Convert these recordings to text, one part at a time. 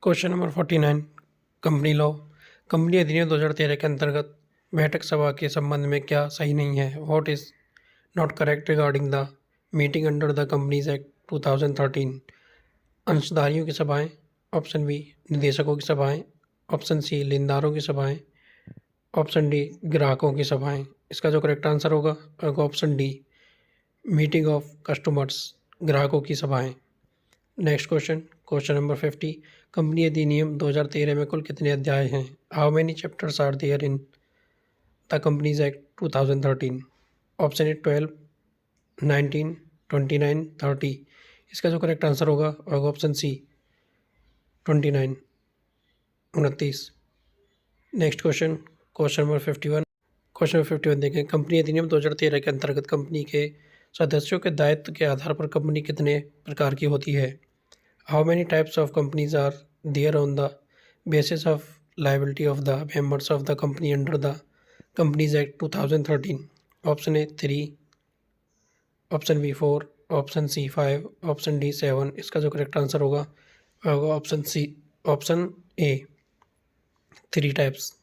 Question number 49 company law. Company अधिनियम 2013 के अंतर्गत बैठक सभा के संबंध में क्या सही नहीं है? What is not correct regarding the meeting under the companies act 2013? अंशधारियों की सभाएं, ऑप्शन बी निदेशकों की सभाएं, ऑप्शन सी लेनदारों की सभाएं, ऑप्शन डी ग्राहकों की सभाएं। इसका जो करेक्ट आंसर होगा option D meeting of customers, ग्राहकों की सभाएं। नेक्स्ट क्वेश्चन नंबर 50 कंपनी अधिनियम 2013 में कुल कितने अध्याय हैं? How many chapters are there in the companies act 2013? Option A 12, 19, 29, 30। इसका जो करेक्ट आंसर होगा option C 29, 29। Next question number 51। Question number 51 देखें। कंपनी अधिनियम 2013 के अंतर्गत कंपनी के सदस्यों के दायित्व के आधार पर कंपनी कितने प्रकार की होती है? How many types of companies are there on the basis of liability of the members of the company under the Companies Act 2013? Option A 3, option B 4, option C 5, option D 7। इसका जो correct answer होगा option A 3 types.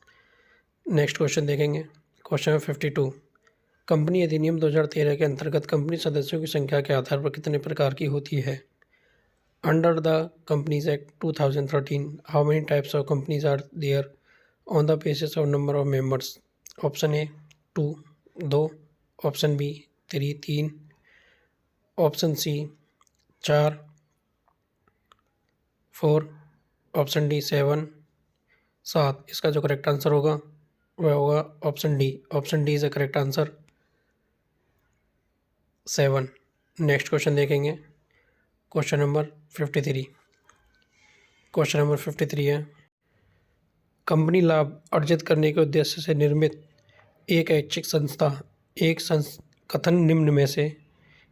Next question देखेंगे। Question number 52 company अधिनियम 2013 के अंतर्गत company सदस्यों की संख्या के आधार पर कितने प्रकार की होती है? Under the Companies Act 2013, how many types of companies are there on the basis of number of members? Option A 2, 2, option B 3, 3, option C 4, 4, option D 7, 7। इसका जो करेक्ट आंसर होगा वह होगा option D is the correct answer 7। Next question देखेंगे। Question number 53। Question number 53 है company लाभ अर्जित करने के उद्देश्य से निर्मित एक ऐच्छिक संस्था एक कथन निम्न में से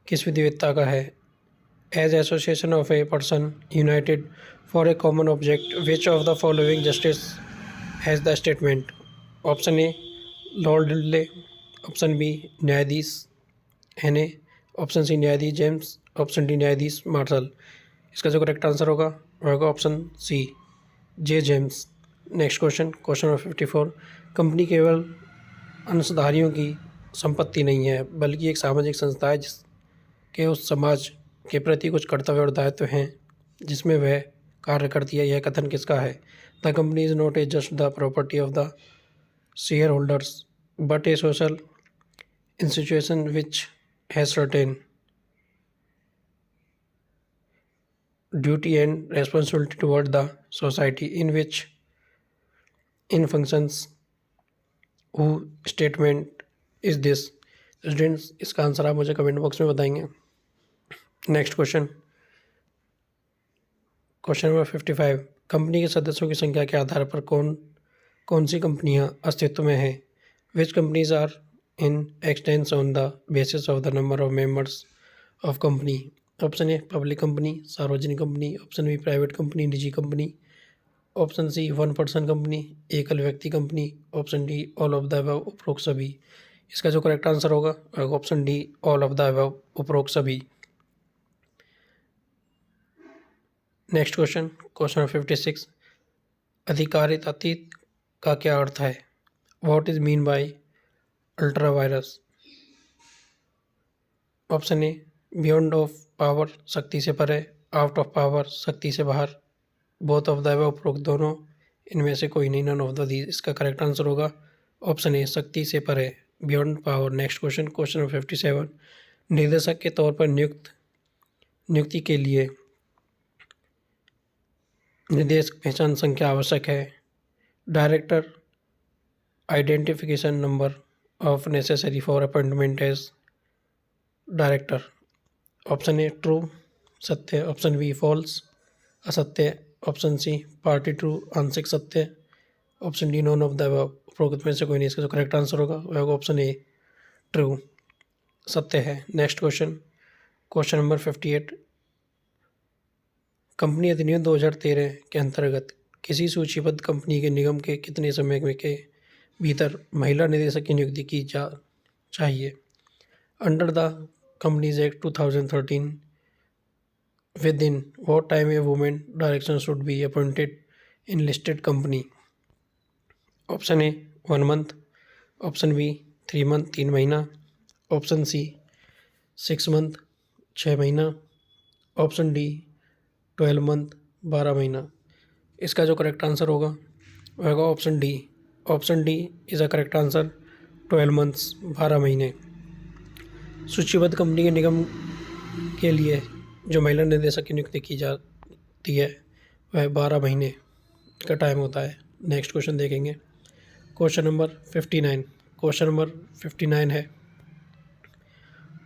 किस विधिवत्ता का है? As association of a person united for a common object which of the following justice has the statement? Option A lord Didley, option B न्यायाधीश हेने, ऑप्शन सी न्यायाधीश जेम्स, ऑप्शन डी न्यायाधीश मार्शल। इसका जो correct answer होगा option C J James. Next question number 54 company केवल अंशधारियों की संपत्ति नहीं है बल्कि एक सामाजिक संस्था है जिसके उस समाज के प्रति कुछ कर्तव्य और दायित्व हैं जिसमें वह कार्य करती है। यह कथन किसका है? The company is not a just the property of the share holders but A social institution which has certain duty and responsibility toward the society in which in functions. who statement is this? Students इसका answer आप मुझे comment box में बताएंगे। Next question number 55 company के सदस्यों की संख्या के आधार पर कौन सी कंपनियां अस्तित्व में हैं? Which companies are in existence on the basis of the number of members of company? Option A public company, सार्वजनिक company, option B private company, निजी company, option C 1 person company, एकल व्यक्ति company, option D all of the above उपरोक्त सभी। इसका जो correct answer होगा option D all of the above उपरोक्त सभी। नेक्स्ट क्वेश्चन नंबर 56 अधिकारित अतीत का क्या अर्थ है? What is mean by ultra vires? Option A beyond of power शक्ति से परे, आउट ऑफ पावर शक्ति से बाहर, बोथ ऑफ द अबव उपरोक्त दोनों, इनमें से कोई नहीं, नन ऑफ द दीज। इसका करेक्ट आंसर होगा ऑप्शन ए शक्ति से परे, beyond power. Next question number 57 निदेशक के तौर पर नियुक्ति के लिए निर्देश पहचान संख्या आवश्यक है। Director identification number of necessary for appointment as director. Option A true सत्य, ऑप्शन बी फॉल्स असत्य, ऑप्शन सी पार्टी ट्रू आंशिक सत्य, option D none of the above उपरोक्त में से कोई नहीं। इसका जो करेक्ट आंसर होगा वह ऑप्शन ए ट्रू सत्य है। नेक्स्ट क्वेश्चन नंबर 58 कंपनी अधिनियम 2013 के अंतर्गत किसी सूचीबद्ध कंपनी के निगम के कितने समय के भीतर महिला निदेशक की नियुक्ति की जा चाहिए? Under the companies act 2013 within what time a woman direction should be appointed in listed company? Option A 1 month, option B 3 month 3 महीना, ऑप्शन सी 6 मंथ 6 महीना, ऑप्शन डी 12 मंथ 12 महीना। इसका जो करेक्ट आंसर होगा वह होगा option D. Option D is a correct answer, 12 months 12 महीने। सूचीबद्ध कंपनी के निगम के लिए जो महिला निदेशक की नियुक्ति की जाती है वह 12 महीने का टाइम होता है। नेक्स्ट क्वेश्चन देखेंगे, क्वेश्चन नंबर 59। क्वेश्चन नंबर 59 है,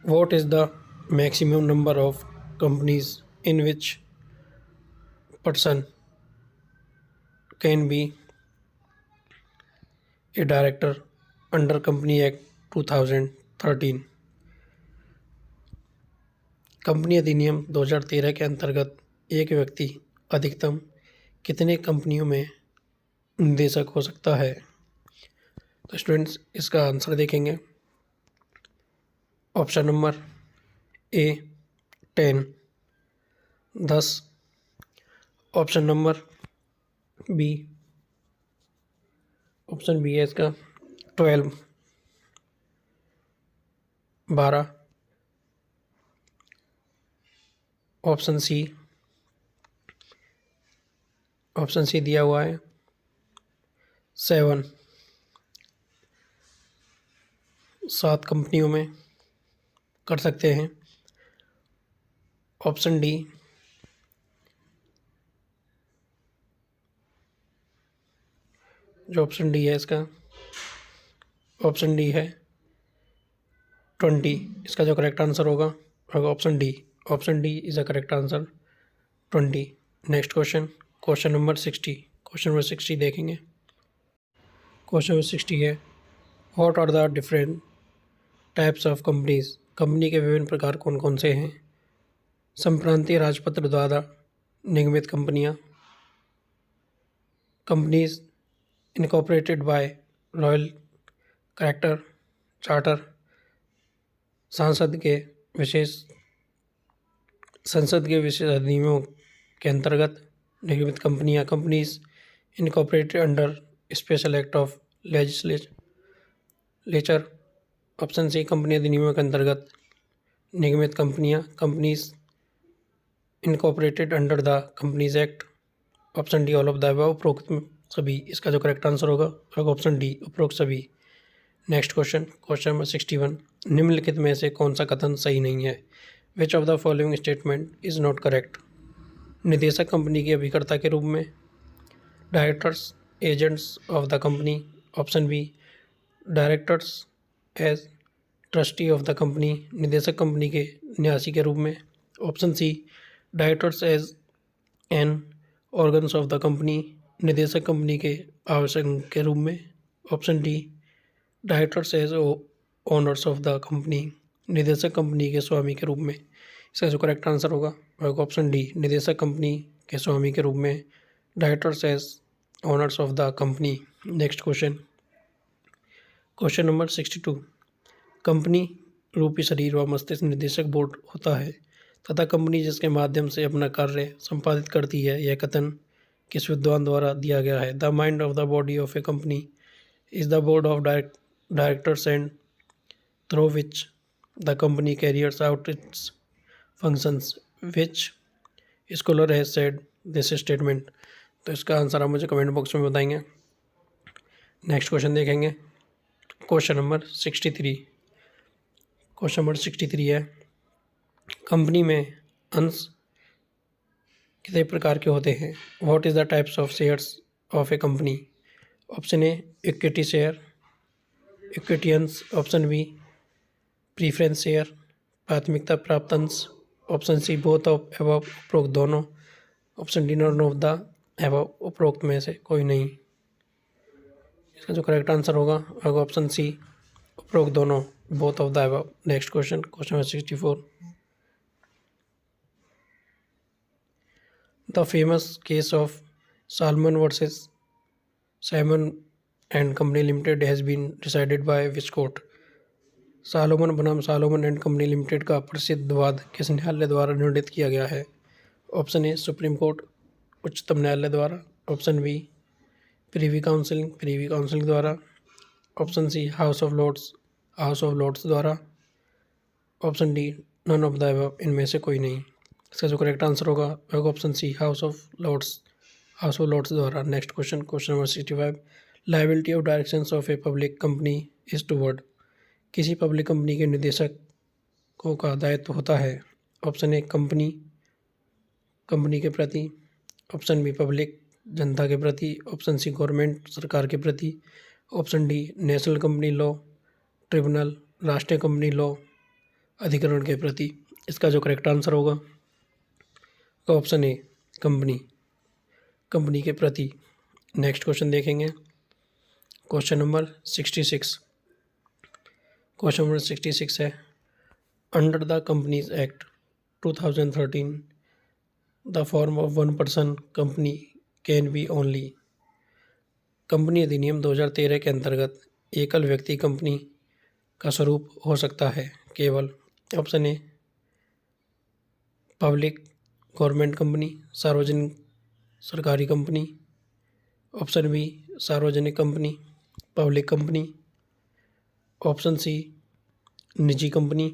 what is the maximum number of companies in which person can be A director under company act 2013। Company अधिनियम 2013 के अंतर्गत एक व्यक्ति अधिकतम कितने कंपनियों में निदेशक हो सकता है? तो स्टूडेंट्स इसका आंसर देखेंगे। Option number A 10, option number B, option B है इसका 12, 12, ऑप्शन सी दिया हुआ है 7 कंपनियों में कर सकते हैं। ऑप्शन डी जो ऑप्शन डी है इसका ऑप्शन डी है 20। इसका जो करेक्ट आंसर होगा option D. Option D is a correct answer 20। Next question, question number 60। Question number 60 देखेंगे। क्वेश्चन नंबर 60 है, what are the different types of companies? Company के विभिन्न प्रकार कौन कौन से हैं? संप्रांतीय राजपत्र द्वारा निगमित कंपनियां, companies incorporated by royal character charter, संसद के विशेष अधिनियमों के अंतर्गत निगमित कंपनियां, companies incorporated under special act of legislature. Option C company अधिनियमों के अंतर्गत निगमित कंपनियां, companies incorporated under the companies act. Option D all of the above, उपरोक्त सभी। इसका जो करेक्ट आंसर होगा ऑप्शन डी, उपरोक्त सभी। नेक्स्ट क्वेश्चन, क्वेश्चन नंबर 61, निम्नलिखित में से कौन सा कथन सही नहीं है? Which of the following statement is not correct? निदेशक कंपनी के अभिकर्ता के रूप में, directors agents of the company. Option B directors as trustee of the company, निदेशक कंपनी के न्यासी के रूप में। Option C directors as an organs of the company, निदेशक कंपनी के आवश्यक के रूप में। Option D directors as owners of the company, निदेशक कंपनी के स्वामी के रूप में। इसका जो करेक्ट आंसर होगा ऑप्शन डी, निदेशक कंपनी के स्वामी के रूप में, directors as owners of the company. Next question, question number 62, company रूपी शरीर व मस्तिष्क निदेशक बोर्ड होता है तथा कंपनी जिसके माध्यम से अपना कार्य संपादित करती है, यह कथन किस विद्वान द्वारा दिया गया है? The mind of the body of a company is the board of directors and through which the company carriers out it's functions. Which scholar has said this statement? तो इसका आंसर आप मुझे कमेंट बॉक्स में बताएंगे। Next question देखेंगे, question number 63। Question number 63 है, company में अंश कितने प्रकार के होते हैं? What is the types of shares of a company? Option A equity share, equity अंश। ऑप्शन बी प्रीफरेंस शेयर, प्राथमिकता प्राप्त अंश। Option C both of above, उपरोक्त दोनों। Option D none of the above, उपरोक्त में से कोई नहीं। इसका जो करेक्ट आंसर होगा ऑप्शन सी, उपरोक्त दोनों, both of the above. Next question, question number 64, the famous case of Salomon versus Simon and company limited has been decided by which court? Salomon बनाम सालोमन एंड कंपनी लिमिटेड का प्रसिद्ध वाद किस न्यायालय द्वारा निर्णीत किया गया है? ऑप्शन ए सुप्रीम कोर्ट उच्चतम न्यायालय द्वारा, ऑप्शन बी प्रीवी काउंसिल द्वारा, option C House of Lords द्वारा, option D none of the above, इनमें से कोई नहीं। इसका जो करेक्ट आंसर होगा option C House of Lords द्वारा। Next question number 65, liability of directions of a public company is towards, किसी पब्लिक कंपनी के निदेशकों का दायित्व होता है। ऑप्शन ए कंपनी के प्रति, ऑप्शन बी पब्लिक जनता के प्रति, ऑप्शन सी गवर्नमेंट सरकार के प्रति, option D national company law tribunal राष्ट्रीय कंपनी लॉ अधिकरण के प्रति। इसका जो करेक्ट आंसर होगा ऑप्शन ए कंपनी के प्रति। नेक्स्ट क्वेश्चन देखेंगे क्वेश्चन नंबर 66। क्वेश्चन नंबर 66 है, under the companies act 2013 the form of one person company can B only, company अधिनियम 2013 के अंतर्गत एकल व्यक्ति कंपनी का स्वरूप हो सकता है केवल। Option A public government company, सार्वजनिक सरकारी कंपनी, ऑप्शन बी सार्वजनिक company public company, option C निजी company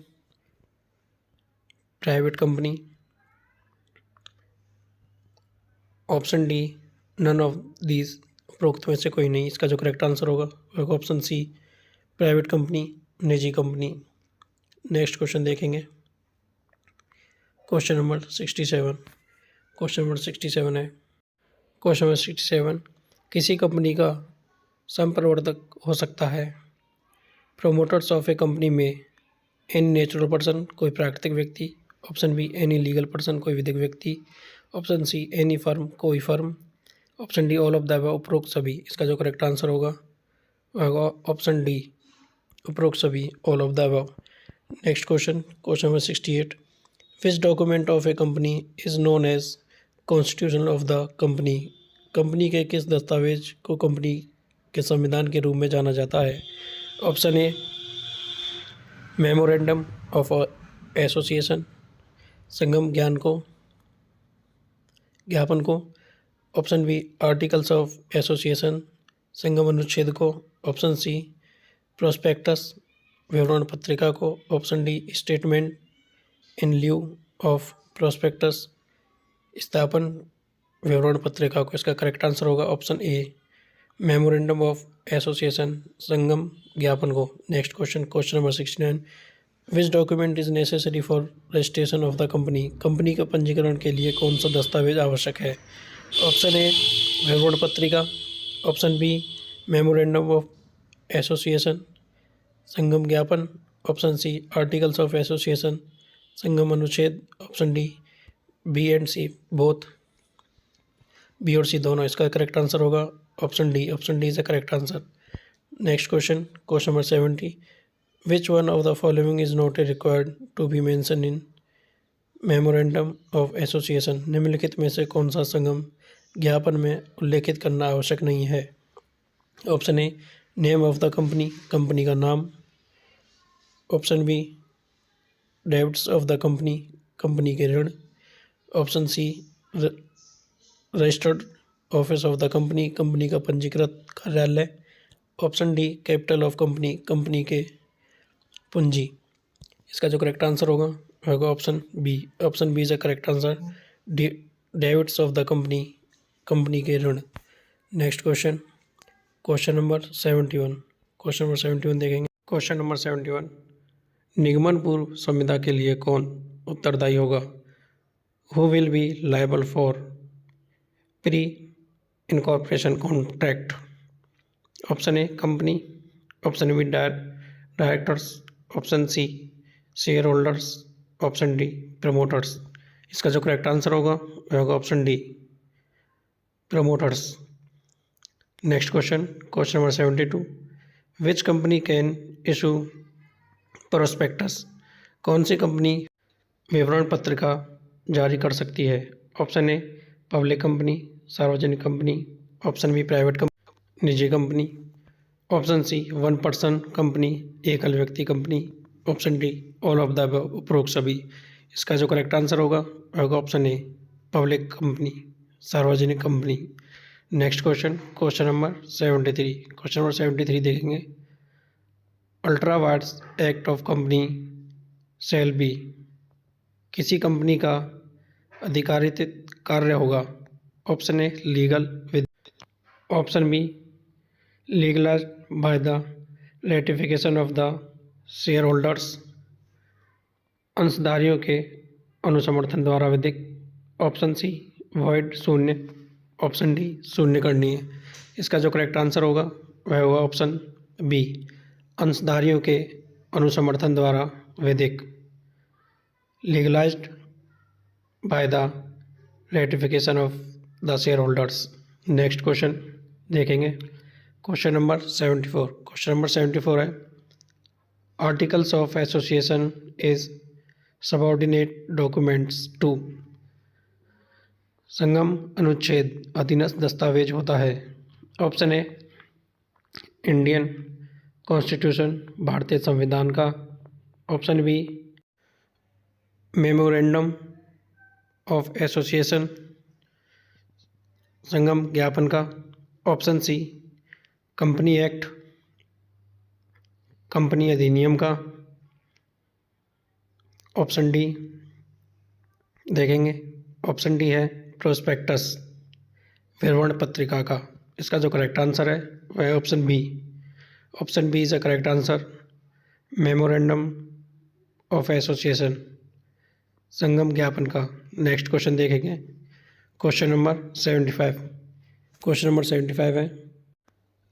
private company, option D none of these, उपरोक्त में से कोई नहीं। इसका जो करेक्ट आंसर होगा ऑप्शन सी प्राइवेट कंपनी निजी कंपनी। नेक्स्ट क्वेश्चन देखेंगे क्वेश्चन नंबर 67। क्वेश्चन नंबर 67 है, क्वेश्चन नंबर 67, किसी कंपनी का संप्रवर्तक हो सकता है। प्रोमोटर्स ऑफ ए कंपनी में एनी नेचुरल पर्सन, कोई प्राकृतिक व्यक्ति, option B any legal person, कोई विधिक व्यक्ति, ऑप्शन सी एनी फर्म, कोई firm, option D all of the above, उपरोक्त सभी। इसका जो करेक्ट आंसर होगा ऑप्शन डी उपरोक्त सभी, all of the above. Next question number 68, which document of a company is known as constitution of the company, company के किस दस्तावेज को कंपनी के संविधान के रूप में जाना जाता है। Option A memorandum of association, संगम ज्ञापन को, option B articles of association, संगम अनुच्छेद को, ऑप्शन सी प्रोस्पेक्टस विवरण पत्रिका को, option D statement in lieu of prospectus स्थापन विवरण पत्रिका को। इसका करेक्ट आंसर होगा option A memorandum of association, संगम ज्ञापन को। Next question number 69, which document is necessary for registration of the company, company के पंजीकरण के लिए कौन सा दस्तावेज आवश्यक है। ऑप्शन ए विवरण पत्रिका, option B memorandum of association संगम ज्ञापन, option C articles of association संगम अनुच्छेद, option D B and C both, B और सी दोनों। इसका करेक्ट आंसर होगा option D is the correct answer. Next question number 70, which one of the following is not required to be mention in memorandum of association, निम्नलिखित में से कौन सा संगम ज्ञापन में उल्लेखित करना आवश्यक नहीं है। Option A name of the company, company का नाम, option B debts of the company, company के ऋण, option C registered office of the company, company का पंजीकृत कार्यालय, option D capital of company, company के पूंजी। इसका जो करेक्ट आंसर होगा option B is the correct answer, debts of the company, company के ऋण। नेक्स्ट क्वेश्चन नंबर 71 देखेंगे। क्वेश्चन नंबर 71, निगमन पूर्व संविदा के लिए कौन उत्तरदायी होगा। Who will be liable for pre incorporation contract. Option A company, option B directors, option C share holders, option D promoters. इसका जो करेक्ट आंसर होगा option D promoters. Next question number 72, which company can issue prospectus, कौन सी company विवरण पत्रिका जारी कर सकती है। ऑप्शन ए पब्लिक कंपनी, सार्वजनिक company, option B private company, निजी company, option C one person company, एकल व्यक्ति company, option D all of the above, उपरोक्त सभी। इसका जो करेक्ट आंसर होगा ऑप्शन ए पब्लिक कंपनी, सार्वजनिक company. Next question number 73। Question number 73 देखेंगे। Ultra vires act of company shall be, किसी कंपनी का अधिकारित कार्य होगा। Option A legal with, option B legalized by the ratification of the share holders, अंशधारियों के अनुसमर्थन द्वारा विधिक। ऑप्शन सी वॉइड शून्य, ऑप्शन डी शून्य करनी है। इसका जो करेक्ट आंसर होगा वह होगा ऑप्शन बी अंशधारियों के अनुसमर्थन द्वारा विधिक, legalised by the ratification of the share holders. Next question देखेंगे। Question number 74। क्वेश्चन नंबर 74 है articles of association is subordinate documents to, संगम अनुच्छेद अधीनस्थ दस्तावेज होता है। ऑप्शन ए इंडियन कॉन्स्टिट्यूशन, भारतीय संविधान का। Option B memorandum of association, संगम ज्ञापन का। Option C company act, company अधिनियम का। ऑप्शन डी देखेंगे, ऑप्शन डी है प्रोस्पेक्टस, विवरण पत्रिका का। इसका जो करेक्ट आंसर है वह है option B. Option B is a correct answer, memorandum of association, संगम ज्ञापन का। नेक्स्ट क्वेश्चन देखेंगे। Question number 75। क्वेश्चन नंबर 75 है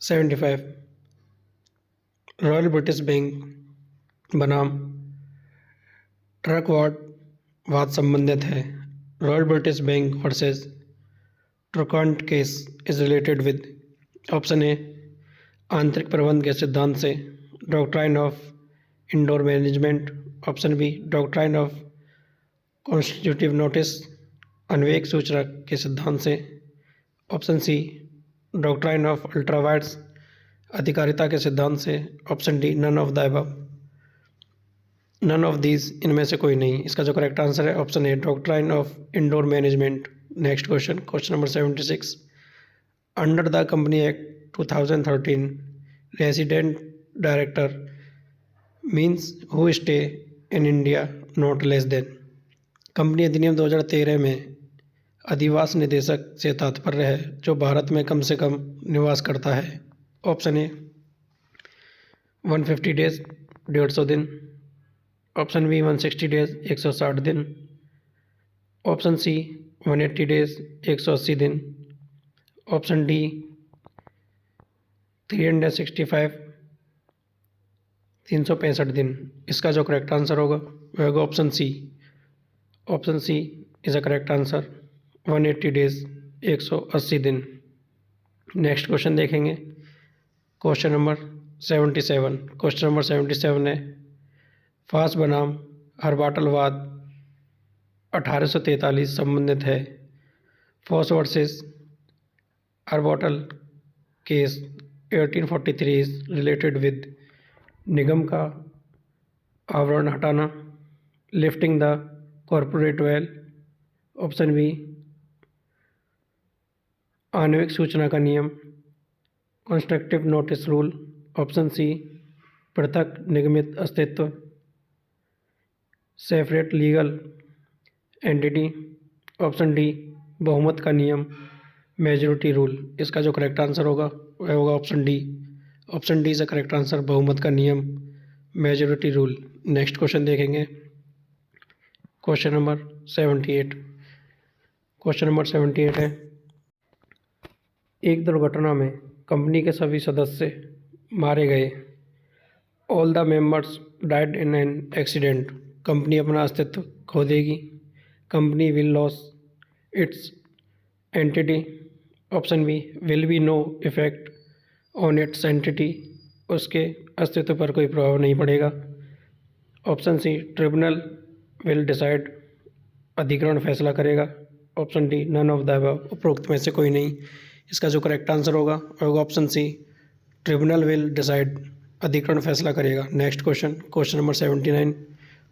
75 रॉयल ब्रिटिश बैंक बनाम ट्रक वाद संबंधित है। रॉयल ब्रिटिश बैंक versus Turquand case is related with. Option A आंतरिक प्रबंध के सिद्धांत से, doctrine of indoor management. Option B doctrine of constitutive notice, अन्वेक सूचना के सिद्धांत से। Option C doctrine of ultra vires, अधिकारिता के सिद्धांत से। Option D none of the above, none of these, इनमें से कोई नहीं। इसका जो करेक्ट आंसर है option A doctrine of indoor management. Next question number 76 under the company act 2013 resident director means who stay in India not less than, company अधिनियम 2013 में अधिवास निदेशक से तात्पर्य है जो भारत में कम से कम निवास करता है। ऑप्शन ए 150 डेज 150 दिन। ऑप्शन बी 160 डेज 160 दिन। ऑप्शन सी 180 डेज 180 दिन। ऑप्शन डी 365 365 दिन। इसका जो करेक्ट आंसर होगा वह होगा option C. Option C is a correct answer, 180 days 180 दिन। नेक्स्ट क्वेश्चन देखेंगे। Question number 77। क्वेश्चन नंबर 77 है फास बनाम हर्बाटलवाद 1843 संबंधित है। Foss versus Harbottle case 1843 is related with निगम का आवरण हटाना, lifting the corporate veil. Option B आणविक सूचना का नियम, constructive notice rule. Option C पृथक निगमित अस्तित्व, separate legal entity. Option D बहुमत का नियम, मेजॉरिटी रूल। इसका जो करेक्ट आंसर होगा वह होगा option D. Option D is a correct answer, बहुमत का नियम, मेजॉरिटी रूल। नेक्स्ट क्वेश्चन देखेंगे। Question number 78। क्वेश्चन नंबर 78 है एक दुर्घटना में कंपनी के सभी सदस्य मारे गए। All the members died in an accident, company अपना अस्तित्व खो देगी। Company will loss its entity. Option B will be no effect on its entity, उसके अस्तित्व पर कोई प्रभाव नहीं पड़ेगा। Option C tribunal will decide, अधिकरण फैसला करेगा। Option D none of the above, उपरोक्त में से कोई नहीं। इसका जो करेक्ट आंसर होगा वह होगा option C tribunal will decide, अधिकरण फैसला करेगा। Next question number 79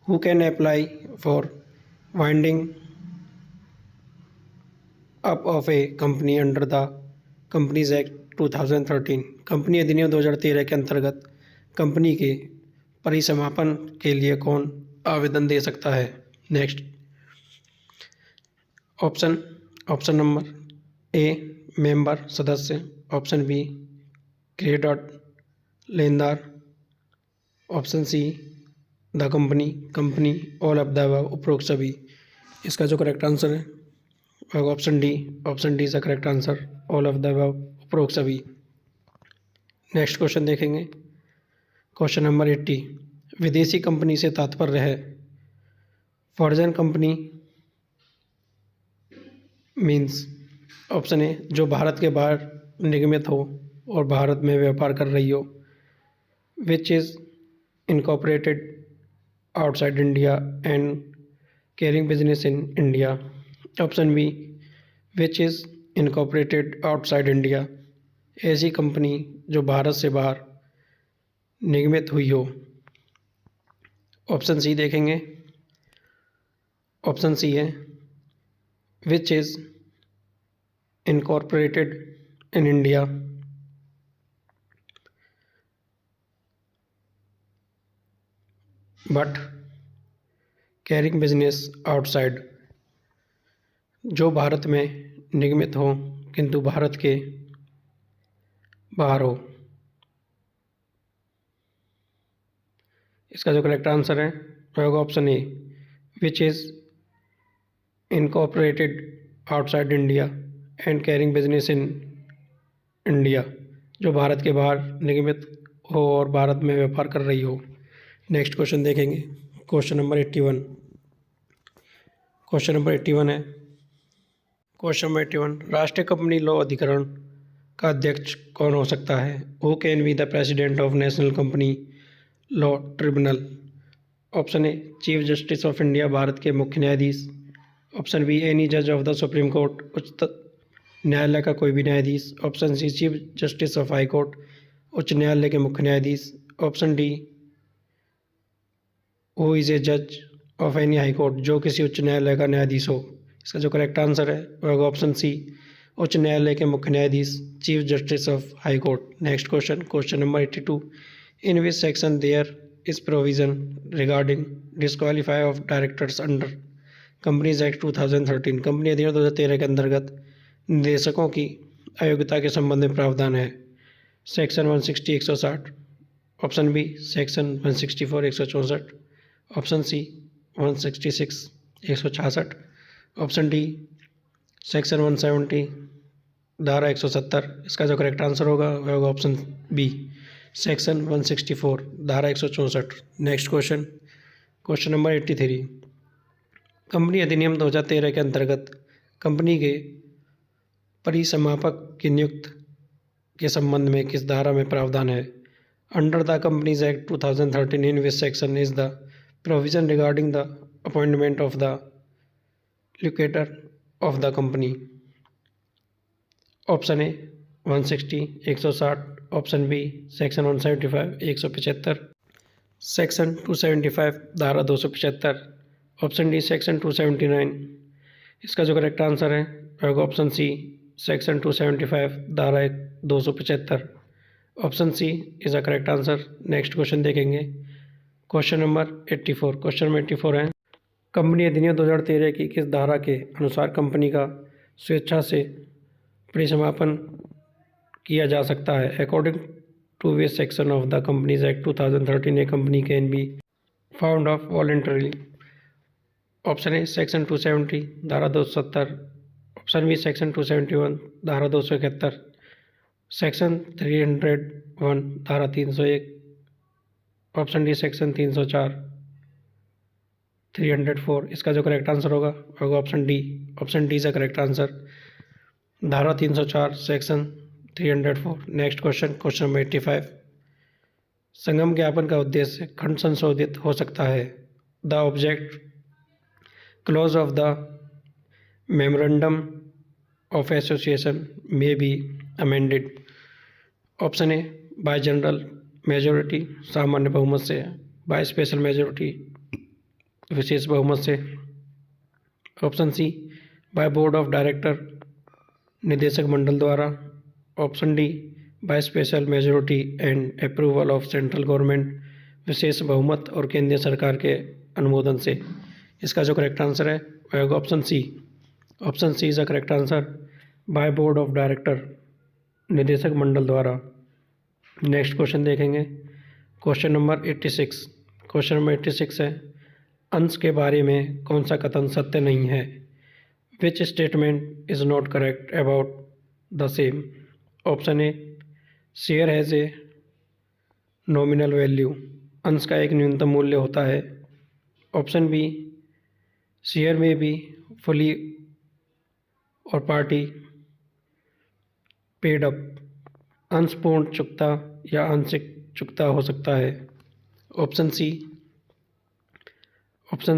who can apply for winding up of a company under the companies act 2013। Company अधिनियम 2013 के अंतर्गत कंपनी के परिसमापन के लिए कौन आवेदन दे सकता है? नेक्स्ट ऑप्शन नंबर ए मेंबर सदस्य, ऑप्शन बी क्रेडिट लेनदार, option see the company all of the above उपरोक्त सभी। इसका जो करेक्ट आंसर है option D is the correct answer, all of the above उपरोक्त सभी। नेक्स्ट क्वेश्चन देखेंगे, क्वेश्चन नंबर 80। विदेशी कंपनी से तात्पर्य है foreign company means option A जो भारत के बाहर निगमित हो और भारत में व्यापार कर रही हो, which is incorporated outside India and carrying business in India. Option B which is incorporated outside India, ऐसी कंपनी जो भारत से बाहर निगमित हुई हो। ऑप्शन सी देखेंगे, ऑप्शन सी है विच is incorporated in India. But carrying business outside, जो भारत में निगमित हो किंतु भारत के बाहर हो। इसका जो करेक्ट आंसर है होगा option A which is incorporated outside India and carrying business in India, जो भारत के बाहर निगमित हो और भारत में व्यापार कर रही हो। नेक्स्ट क्वेश्चन देखेंगे, क्वेश्चन नंबर 81। क्वेश्चन नंबर 81 है, क्वेश्चन नंबर 81 राष्ट्रीय कंपनी लॉ अधिकरण का अध्यक्ष कौन हो सकता है? Who can be the president of national company law tribunal? Option A chief justice of India, भारत के मुख्य न्यायाधीश। ऑप्शन बी एनी जज ऑफ द सुप्रीम कोर्ट, उच्चतम न्यायालय का कोई भी न्यायाधीश। Option C chief justice of high court, उच्च न्यायालय के मुख्य न्यायाधीश। Option D who is a जज ऑफ एनी हाई कोर्ट, जो किसी उच्च न्यायालय का न्यायाधीश हो। इसका जो करेक्ट आंसर है वह ऑप्शन सी उच्च न्यायालय के मुख्य न्यायाधीश, chief justice of high court. Next question, question number 82। In which section there is provision regarding disqualify of directors under companies act 2013? Company अधिनियम 2013 के अंतर्गत निदेशकों की अयोग्यता के संबंध में प्रावधान है। Section 160 160, option B section 164 164, option C 166 166, option D section 170 धारा 170। इसका जो करेक्ट आंसर होगा वह होगा ऑप्शन बी सेक्शन 164 धारा 164। Next question, question number 83। Company अधिनियम 2013 के अंतर्गत कंपनी के परिसमापक की नियुक्ति के संबंध में किस धारा में प्रावधान है? Under the companies act 2013 in which section is the provision regarding the appointment of the locator of the company? Option A 160 160, option B section 175 175, section 275 धारा 275, ऑप्शन डी सेक्शन 279। इसका जो करेक्ट आंसर है होगा ऑप्शन सी सेक्शन 275 धारा 275, option C is the correct answer. Next question देखेंगे, question number 84। Question number 84 है, company अधिनियम 2013 की किस धारा के अनुसार कंपनी का स्वेच्छा से परिसमापन किया जा सकता है? According to which section of the companies act 2013 a company can be found of voluntarily? Option A section 270 धारा 270, ऑप्शन बी सेक्शन 271 धारा 271, सेक्शन 301 धारा 301, ऑप्शन डी सेक्शन 304 304। इसका जो करेक्ट आंसर होगा option D is the correct answer, धारा 304 section 304। Next question, question number 85। संगम ज्ञापन का उद्देश्य खंड संशोधित हो सकता है। The object clause of the memorandum of association may be amended. Option A by general majority सामान्य बहुमत से, बाय स्पेशल मेजोरिटी विशेष बहुमत से, option C by board of director निदेशक मंडल द्वारा। Option D by special majority and approval of central government, विशेष बहुमत और केंद्रीय सरकार के अनुमोदन से। इसका जो करेक्ट आंसर है वह होगा option C. Option C is the correct answer, by board of director, निदेशक मंडल द्वारा। नेक्स्ट क्वेश्चन देखेंगे, क्वेश्चन नंबर 86। क्वेश्चन नंबर 86 है, अंश के बारे में कौन सा कथन सत्य नहीं है? Which statement is not correct about the same? Option A share has a nominal value, अंश का एक न्यूनतम मूल्य होता है। ऑप्शन बी शेयर में बी फुली और पार्टी पेड अप, अंश पूर्ण चुकता या आंशिक चुकता हो सकता है। ऑप्शन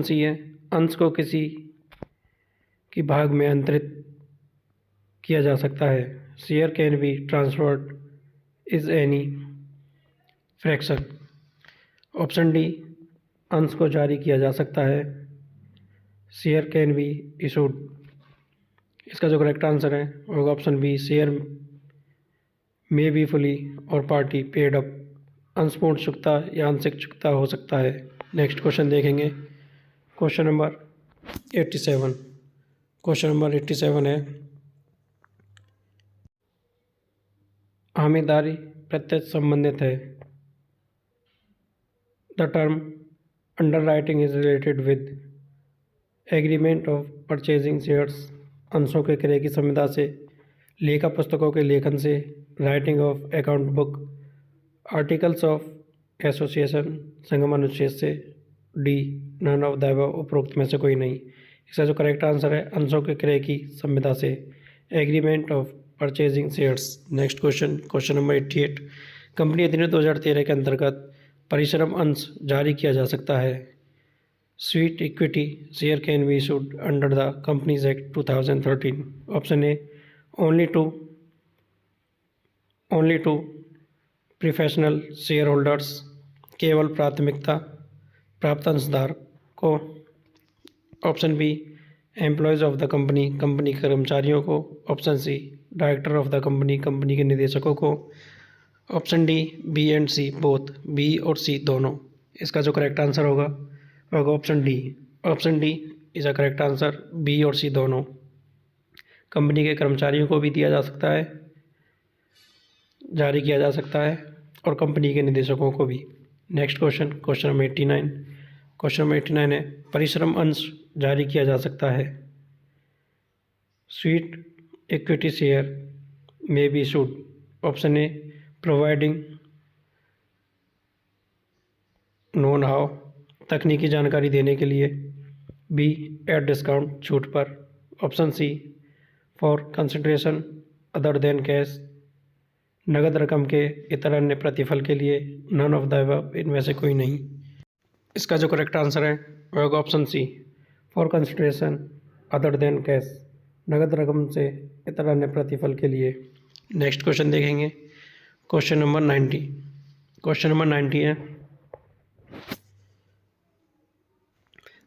सी है अंश को किसी की भाग में अंतरित किया जा सकता है। Share can be transferred is any fraction. Option D अंश को जारी किया जा सकता है। Share can be issued. इसका जो करेक्ट आंसर है वो होगा ऑप्शन बी, शेयर में बी फुली और पार्टी पेड अप, अंश पूर्ण चुकता या आंशिक चुकता हो सकता है। नेक्स्ट क्वेश्चन देखेंगे, क्वेश्चन नंबर 87। क्वेश्चन नंबर 87 है, हामीदारी प्रत्यक्ष संबंधित है। The term underwriting is related with agreement of purchasing shares, अंशों के क्रय की संविदा से, लेखा पुस्तकों के लेखन से, writing of account book, articles of association, संगम अनुच्छेद से, D none of the above, उपरोक्त में से कोई नहीं। इसका जो करेक्ट आंसर है अंशों के क्रय की संविदा से, agreement of purchasing shares. Next question, question number 88। Company अधिनियम 2013 के अंतर्गत परिश्रम अंश जारी किया जा सकता है। Sweet equity share can be issued under the companies act 2013। Option A only to professional shareholders, केवल प्राथमिकता प्राप्त अंशधारक को। Option B employees of the company, company के कर्मचारियों को। Option C director of the company, company के निदेशकों को। Option D B and C both, B और सी दोनों। इसका जो करेक्ट आंसर होगा option D. Option D is a correct answer, B और सी दोनों। कंपनी के कर्मचारियों को भी दिया जा सकता है, जारी किया जा सकता है, और कंपनी के निदेशकों को भी। Next question, question number 89। Question number 89 है, परिश्रम अंश जारी किया जा सकता है। स्वीट इक्विटी शेयर में be issued. Option A providing known how, तकनीकी जानकारी देने के लिए। बी एट डिस्काउंट, छूट पर। Option C for consideration other than cash, नगद रकम के इतर अन्य प्रतिफल के लिए। नन ऑफ द अबव, इनमें से कोई नहीं। इसका जो करेक्ट आंसर है वह होगा option C for consideration other than cash, नगद रकम से इतर अन्य प्रतिफल के लिए। नेक्स्ट क्वेश्चन देखेंगे, क्वेश्चन नंबर 90। क्वेश्चन नंबर 90 है,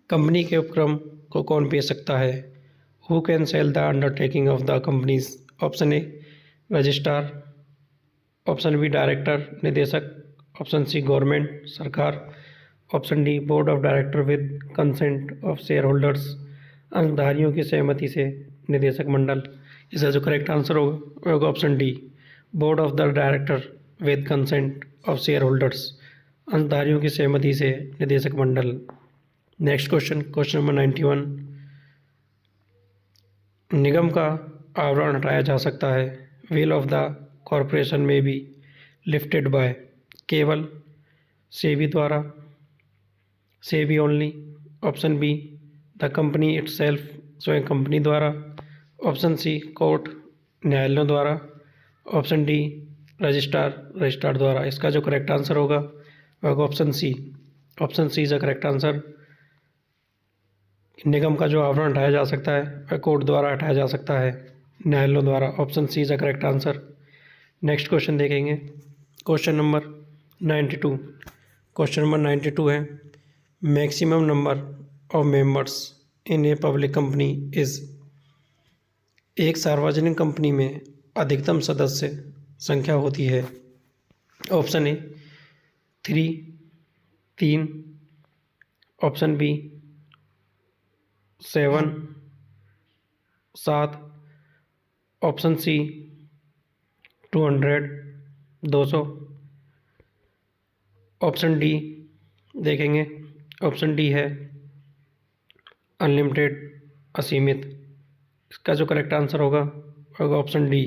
कंपनी के उपक्रम को कौन बेच सकता है? Who can sell the undertaking of the companies? Option A registrar, option B director निदेशक, ऑप्शन सी गवर्नमेंट सरकार, option D board of director with consent of shareholders, अंशधारियों की सहमति से निदेशक मंडल। इसका जो करेक्ट आंसर होगा option D board of the director with consent of shareholders, अंशधारियों की सहमति से निदेशक मंडल। Next question, question number 91। निगम का आवरण हटाया जा सकता है। व्हील ऑफ द कॉरपोरेशन में बी लिफ्टेड बाय, केवल सेबी द्वारा, SEBI only. Option be the company itself, स्वयं कंपनी द्वारा। ऑप्शन सी कोर्ट, न्यायालयों द्वारा। ऑप्शन डी रजिस्ट्रार द्वारा। इसका जो करेक्ट आंसर होगा वह होगा option C. Option C is the correct answer. निगम का जो आवरण हटाया जा सकता है वह कोर्ट द्वारा हटाया जा सकता है, न्यायालयों द्वारा। Option C is the correct answer. Next question देखेंगे, क्वेश्चन नंबर 92। क्वेश्चन नंबर 92 है, maximum number of members in a public company is. एक सार्वजनिक कंपनी में अधिकतम सदस्य संख्या होती है? Option A 3, 3, option B 7, 7, option C 200, 200, option D देखेंगे, ऑप्शन डी है अनलिमिटेड, असीमित। इसका जो करेक्ट आंसर होगा option D.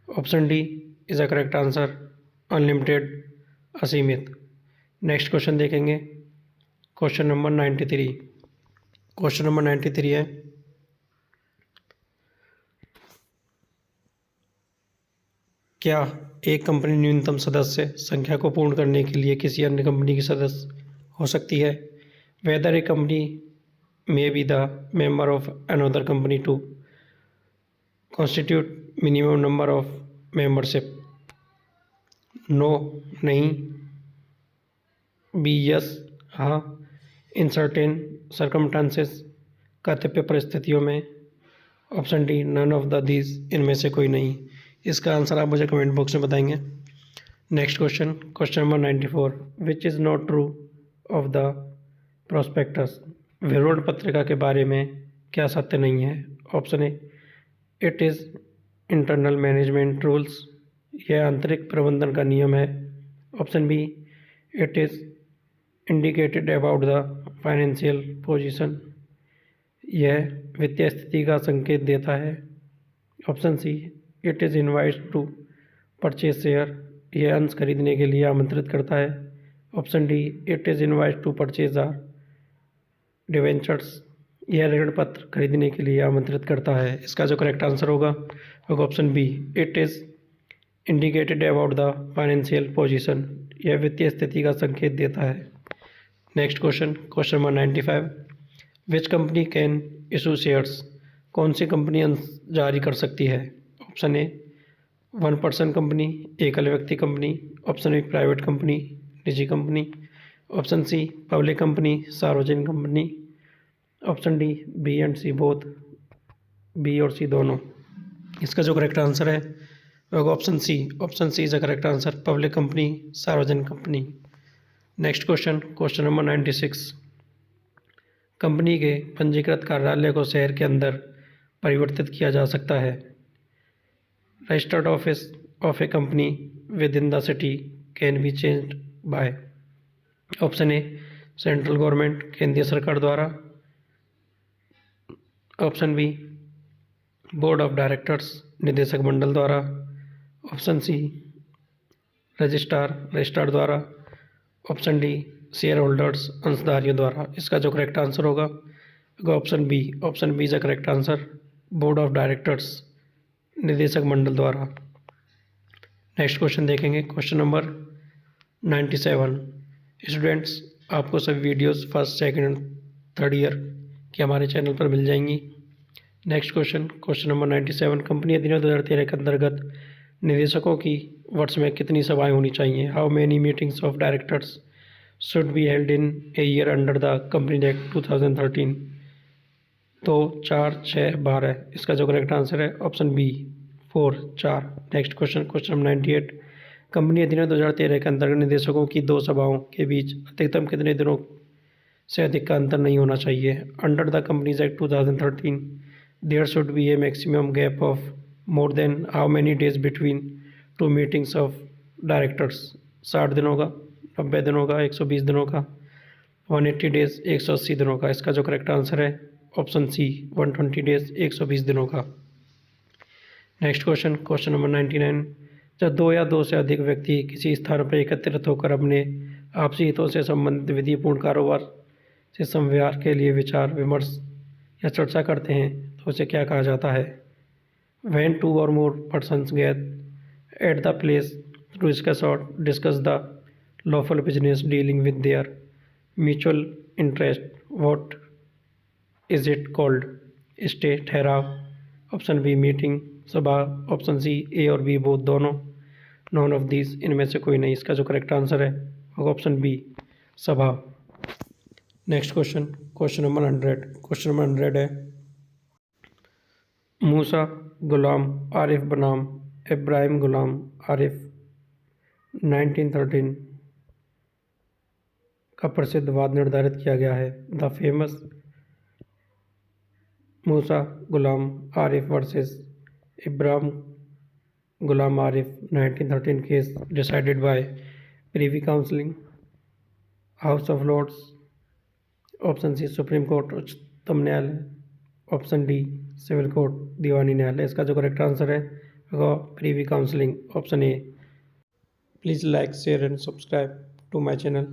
Option D is a correct answer, unlimited, असीमित। नेक्स्ट क्वेश्चन देखेंगे, क्वेश्चन नंबर 93। क्वेश्चन नंबर 93 है, क्या एक कंपनी न्यूनतम सदस्य संख्या को पूर्ण करने के लिए किसी अन्य कंपनी की सदस्य हो सकती है? Whether a company may be the member of another company to constitute minimum number of membership. No नहीं, बी यस हाँ, इन सर्टेन सर्कमस्टांसेस कर्तव्य परिस्थितियों में, option D none of the these इनमें से कोई नहीं। इसका आंसर आप मुझे कमेंट बॉक्स में बताएंगे। Next question, question number 94, which is not true of the prospectus. विवरण पत्रिका के बारे में क्या सत्य नहीं है? Option A it is internal management rules, यह आंतरिक प्रबंधन का नियम है। Option B it is indicated about the financial position, यह वित्तीय स्थिति का संकेत देता है। Option C it is invites to purchase share, यह अंश खरीदने के लिए आमंत्रित करता है। Option D it is invites to purchase or debentures, यह ऋण पत्र खरीदने के लिए आमंत्रित करता है। इसका जो करेक्ट आंसर होगा option B it is indicated about the financial position, यह वित्तीय स्थिति का संकेत देता है। Next question, question number 95, which company can issue shares, कौन सी कंपनी अंश जारी कर सकती है? ऑप्शन ए 1 पर्सन कंपनी, एकल व्यक्ति company. Option B private company, निजी company. Option C public company, सार्वजनिक company. Option D B and C both, B और सी दोनों। इसका जो करेक्ट आंसर है option C. Option C is the correct answer, public company, सार्वजनिक company. Next question, question number 96, company के पंजीकृत कार्यालय को शहर के अंदर परिवर्तित किया जा सकता है। Registered office of a company within the city can be changed by. Option A central government, केंद्रीय सरकार द्वारा। Option B board of directors, निदेशक मंडल द्वारा। ऑप्शन सी रजिस्ट्रार द्वारा। ऑप्शन डी शेयर होल्डर्स, अंशधारियों द्वारा। इसका जो करेक्ट आंसर होगा option B. Option B is the correct answer, board of directors, निदेशक मंडल द्वारा। नेक्स्ट क्वेश्चन देखेंगे, क्वेश्चन नंबर 97। स्टूडेंट्स, आपको सभी videos first, second and third year की हमारे चैनल पर मिल जाएंगी। Next question, question number 97, company अधिनियम 2013 के अंतर्गत निदेशकों की वर्ष में कितनी सभाएं होनी चाहिए? How many meetings of directors should be held in a year under the company act 2013? 2, 4, 6, 12। इसका जो करेक्ट आंसर है option B 4, 4। Next question, question number 98, company अधिनियम 2013 के अंतर्गत निदेशकों की 2 सभाओं के बीच अधिकतम कितने दिनों से अधिक का अंतर नहीं होना चाहिए? Under the companies act 2013 there should be a maximum gap of more than how many days between 2 meetings of directors? 60 दिनों का, 90 दिनों का, 120 दिनों का, 180 डेज, 180 दिनों का। इसका जो करेक्ट आंसर है ऑप्शन सी 120 डेज, 120 दिनों का। नेक्स्ट क्वेश्चन, क्वेश्चन नंबर 99, जब 2 या 2 से अधिक व्यक्ति किसी स्थान पर एकत्रित होकर अपने आपसी हितों से संबंधित विधिपूर्ण कारोबार से संव्यवहार के लिए विचार विमर्श या चर्चा करते हैं तो उसे क्या कहा जाता है? When 2 or more persons gather at the place to discuss the lawful business dealing with their mutual interest, what is it called? Stay, ठहराव। ऑप्शन बी मीटिंग, सभा। ऑप्शन सी ए और बी बोथ, दोनों। नॉन ऑफ दीज इनमें से कोई नहीं। इसका जो करेक्ट आंसर है ऑप्शन बी सभा। Next question, question number 100। Question number 100 है, मूसा गुलाम आरिफ बनाम इब्राहिम गुलाम आरिफ 1913 का प्रसिद्ध वाद निर्धारित किया गया है। The famous Musa Ghulam Arif versus Ibrahim Ghulam Arif 1913 case decided by privy counselling house of lords. Option C supreme court उच्चतम न्यायालय, ऑप्शन डी सिविल कोर्ट दीवानी न्यायालय। इसका जो करेक्ट आंसर है वो privy counselling, option A. Please like share and subscribe to my channel.